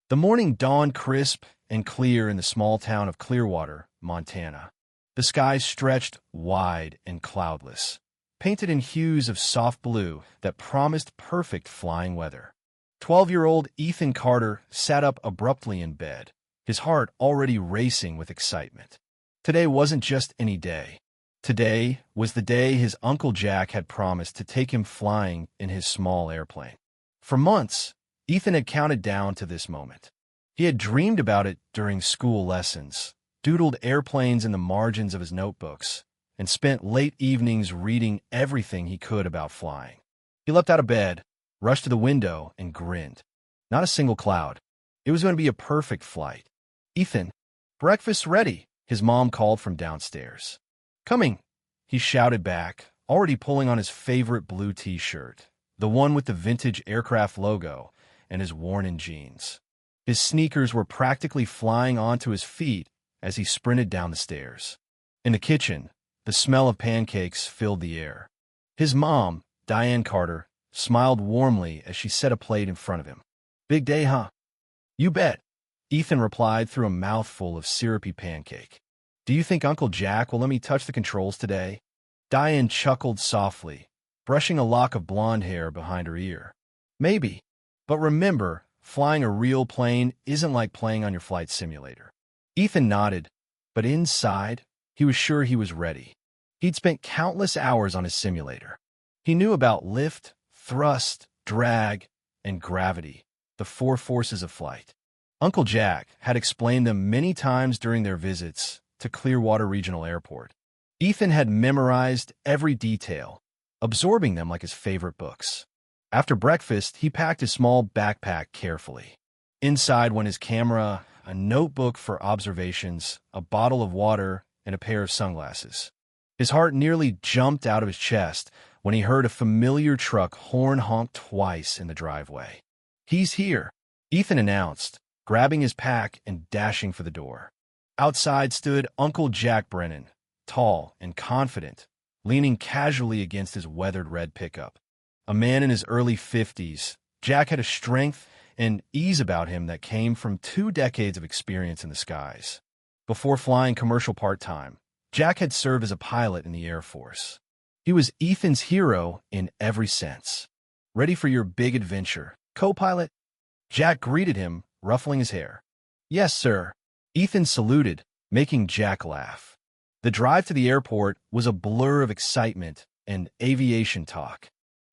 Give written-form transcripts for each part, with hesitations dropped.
The morning dawned crisp and clear in the small town of Clearwater, Montana. The sky stretched wide and cloudless, painted in hues of soft blue that promised perfect flying weather. 12-year-old Ethan Carter sat up abruptly in bed, his heart already racing with excitement. Today wasn't just any day. Today was the day his Uncle Jack had promised to take him flying in his small airplane. For months, Ethan had counted down to this moment. He had dreamed about it during school lessons, doodled airplanes in the margins of his notebooks, and spent late evenings reading everything he could about flying. He leapt out of bed, rushed to the window, and grinned. Not a single cloud. It was going to be a perfect flight. "Ethan, breakfast's ready," his mom called from downstairs. "Coming," he shouted back, already pulling on his favorite blue t-shirt, the one with the vintage aircraft logo, and his worn-in jeans. His sneakers were practically flying onto his feet as he sprinted down the stairs. In the kitchen, the smell of pancakes filled the air. His mom, Diane Carter, smiled warmly as she set a plate in front of him. "Big day, huh?" "You bet," Ethan replied through a mouthful of syrupy pancake. "Do you think Uncle Jack will let me touch the controls today?" Diane chuckled softly, brushing a lock of blonde hair behind her ear. "Maybe. But remember, flying a real plane isn't like playing on your flight simulator." Ethan nodded, but inside, he was sure he was ready. He'd spent countless hours on his simulator. He knew about lift, thrust, drag, and gravity, the four forces of flight. Uncle Jack had explained them many times during their visits to Clearwater Regional Airport. Ethan had memorized every detail, absorbing them like his favorite books. After breakfast, he packed his small backpack carefully. Inside went his camera, a notebook for observations, a bottle of water, and a pair of sunglasses. His heart nearly jumped out of his chest when he heard a familiar truck horn honk twice in the driveway. "He's here," Ethan announced, grabbing his pack and dashing for the door. Outside stood Uncle Jack Brennan, tall and confident, leaning casually against his weathered red pickup. A man in his early 50s, Jack had a strength and ease about him that came from 2 decades of experience in the skies. Before flying commercial part-time, Jack had served as a pilot in the Air Force. He was Ethan's hero in every sense. "Ready for your big adventure, co-pilot?" Jack greeted him, ruffling his hair. "Yes, sir." Ethan saluted, making Jack laugh. The drive to the airport was a blur of excitement and aviation talk.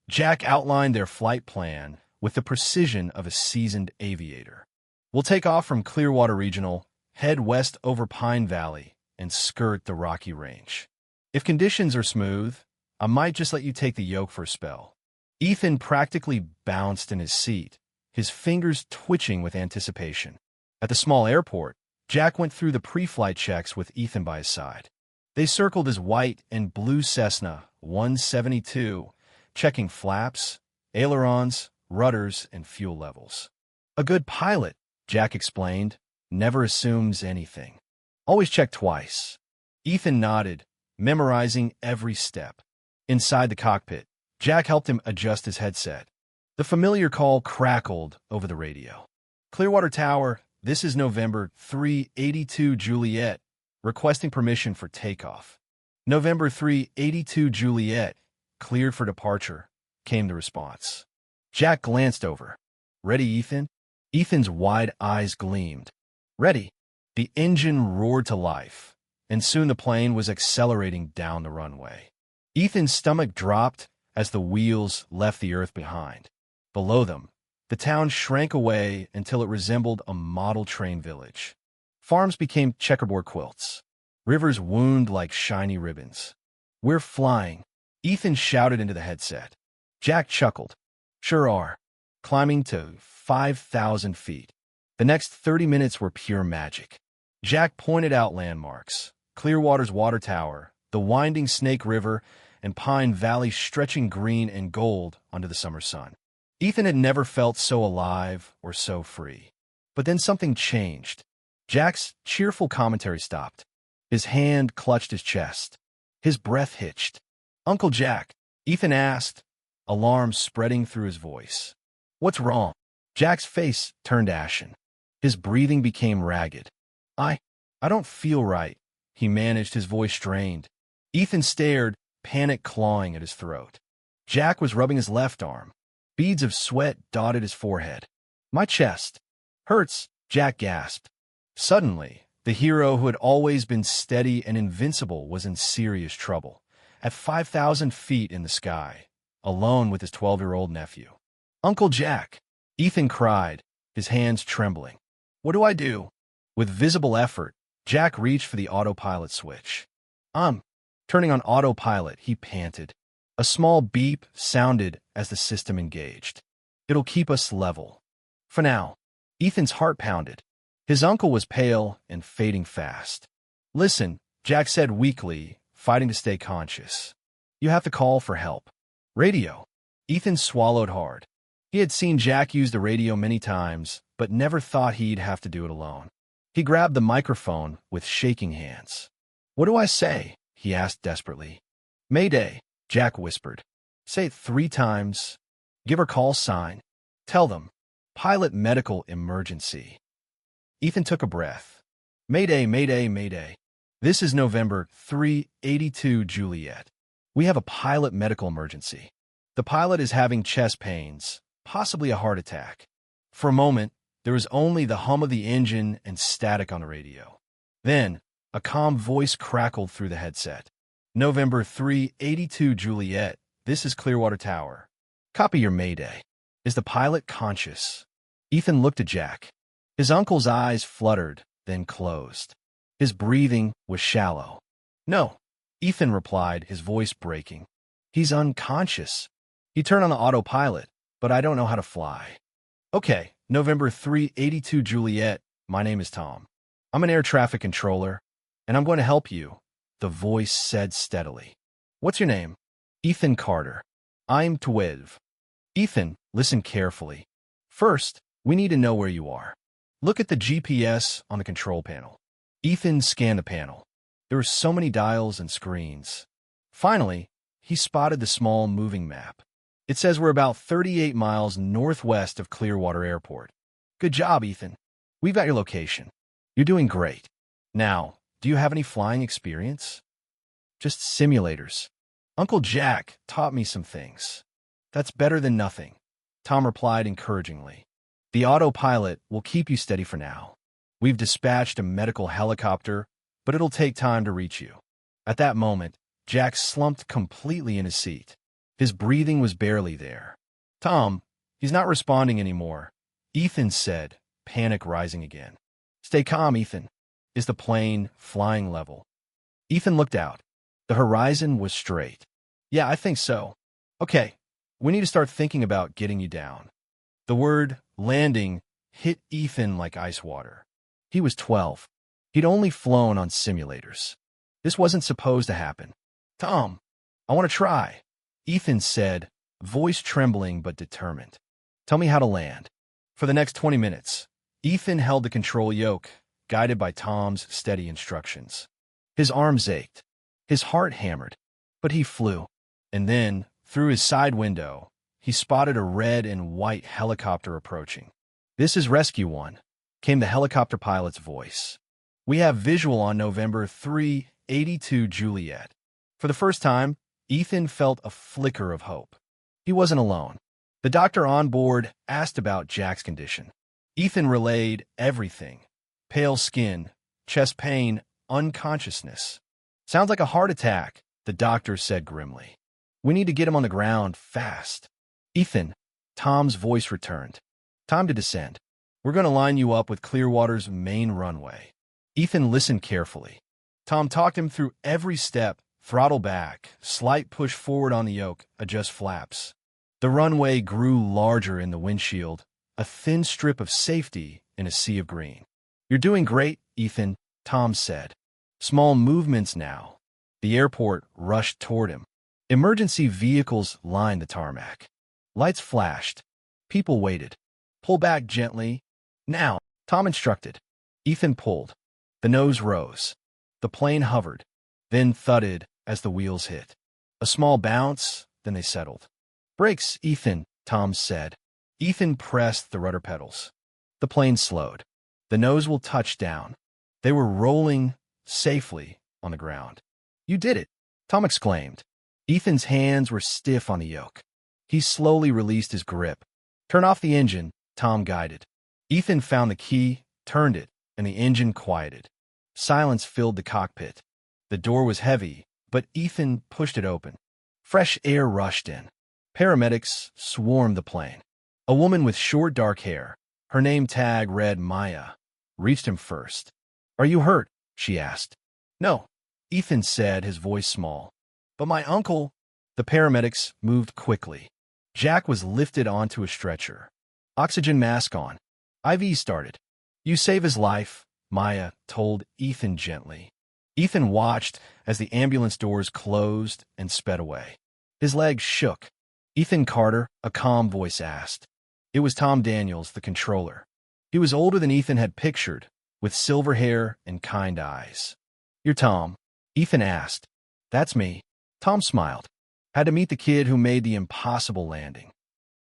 Jack outlined their flight plan with the precision of a seasoned aviator. "We'll take off from Clearwater Regional, head west over Pine Valley, and skirt the Rocky Range. If conditions are smooth, I might just let you take the yoke for a spell." Ethan practically bounced in his seat, his fingers twitching with anticipation. At the small airport, Jack went through the pre-flight checks with Ethan by his side. They circled his white and blue Cessna 172, checking flaps, ailerons, rudders, and fuel levels. "A good pilot," Jack explained, "never assumes anything. Always check twice." Ethan nodded, memorizing every step. Inside the cockpit, Jack helped him adjust his headset. The familiar call crackled over the radio. "Clearwater Tower, this is November 382 Juliet, requesting permission for takeoff." "November 382 Juliet, cleared for departure," came the response. Jack glanced over. "Ready, Ethan?" Ethan's wide eyes gleamed. "Ready." The engine roared to life, and soon the plane was accelerating down the runway. Ethan's stomach dropped as the wheels left the earth behind. Below them, the town shrank away until it resembled a model train village. Farms became checkerboard quilts. Rivers wound like shiny ribbons. "We're flying," Ethan shouted into the headset. Jack chuckled. "Sure are." Climbing to 5,000 feet. The next 30 minutes were pure magic. Jack pointed out landmarks: Clearwater's water tower, the winding Snake River, and Pine Valley stretching green and gold under the summer sun. Ethan had never felt so alive or so free. But then something changed. Jack's cheerful commentary stopped. His hand clutched his chest. His breath hitched. "Uncle Jack," Ethan asked, alarm spreading through his voice. "What's wrong?" Jack's face turned ashen. His breathing became ragged. I don't feel right, he managed, his voice strained. Ethan stared, panic clawing at his throat. Jack was rubbing his left arm. Beads of sweat dotted his forehead. My chest hurts, Jack gasped. Suddenly, the hero who had always been steady and invincible was in serious trouble. At 5,000 feet in the sky, alone with his 12-year-old nephew. Uncle Jack, Ethan cried, his hands trembling. What do I do? With visible effort, Jack reached for the autopilot switch. Turning on autopilot, he panted. A small beep sounded as the system engaged. It'll keep us level. For now. Ethan's heart pounded. His uncle was pale and fading fast. Listen, Jack said weakly, fighting to stay conscious. You have to call for help. Radio. Ethan swallowed hard. He had seen Jack use the radio many times, but never thought he'd have to do it alone. He grabbed the microphone with shaking hands. What do I say? He asked desperately. Mayday, Jack whispered. Say it 3 times. Give her call sign. Tell them. Pilot medical emergency. Ethan took a breath. Mayday, mayday, mayday. This is November 382 Juliet. We have a pilot medical emergency. The pilot is having chest pains, possibly a heart attack. For a moment, there was only the hum of the engine and static on the radio. Then, a calm voice crackled through the headset. November 382 Juliet, this is Clearwater Tower. Copy your mayday. Is the pilot conscious? Ethan looked at Jack. His uncle's eyes fluttered, then closed. His breathing was shallow. No, Ethan replied, his voice breaking. He's unconscious. He turned on the autopilot, but I don't know how to fly. Okay, November 382 Juliet, my name is Tom. I'm an air traffic controller, and I'm going to help you, the voice said steadily. What's your name? Ethan Carter. I'm 12. Ethan, listen carefully. First, we need to know where you are. Look at the GPS on the control panel. Ethan scanned the panel. There were so many dials and screens. Finally, he spotted the small moving map. It says we're about 38 miles northwest of Clearwater Airport. Good job, Ethan. We've got your location. You're doing great. Now, do you have any flying experience? Just simulators. Uncle Jack taught me some things. That's better than nothing, Tom replied encouragingly. The autopilot will keep you steady for now. We've dispatched a medical helicopter, but it'll take time to reach you. At that moment, Jack slumped completely in his seat. His breathing was barely there. Tom, he's not responding anymore, Ethan said, panic rising again. Stay calm, Ethan. Is the plane flying level? Ethan looked out. The horizon was straight. Yeah, I think so. Okay, we need to start thinking about getting you down. The word landing hit Ethan like ice water. He was 12. He'd only flown on simulators. This wasn't supposed to happen. Tom, I want to try, Ethan said, voice trembling but determined. Tell me how to land. For the next 20 minutes, Ethan held the control yoke, guided by Tom's steady instructions. His arms ached. His heart hammered. But he flew. And then, through his side window, he spotted a red and white helicopter approaching. This is Rescue 1, came the helicopter pilot's voice. We have visual on November 382 Juliet. For the first time, Ethan felt a flicker of hope. He wasn't alone. The doctor on board asked about Jack's condition. Ethan relayed everything. Pale skin, chest pain, unconsciousness. Sounds like a heart attack, the doctor said grimly. We need to get him on the ground fast. Ethan, Tom's voice returned. Time to descend. We're going to line you up with Clearwater's main runway. Ethan listened carefully. Tom talked him through every step. Throttle back, slight push forward on the yoke, adjust flaps. The runway grew larger in the windshield, a thin strip of safety in a sea of green. You're doing great, Ethan, Tom said. Small movements now. The airport rushed toward him. Emergency vehicles lined the tarmac. Lights flashed. People waited. Pull back gently. Now, Tom instructed. Ethan pulled. The nose rose. The plane hovered, then thudded as the wheels hit. A small bounce, then they settled. Brakes, Ethan, Tom said. Ethan pressed the rudder pedals. The plane slowed. The nose will touch down. They were rolling safely on the ground. You did it, Tom exclaimed. Ethan's hands were stiff on the yoke. He slowly released his grip. Turn off the engine, Tom guided. Ethan found the key, turned it, and the engine quieted. Silence filled the cockpit. The door was heavy, but Ethan pushed it open. Fresh air rushed in. Paramedics swarmed the plane. A woman with short dark hair, her name tag read Maya, reached him first. Are you hurt? She asked. No, Ethan said, his voice small. But my uncle... The paramedics moved quickly. Jack was lifted onto a stretcher. Oxygen mask on. IV started. You save his life, Maya told Ethan gently. Ethan watched as the ambulance doors closed and sped away. His legs shook. Ethan Carter, a calm voice asked. It was Tom Daniels, the controller. He was older than Ethan had pictured, with silver hair and kind eyes. You're Tom? Ethan asked. That's me. Tom smiled. Had to meet the kid who made the impossible landing.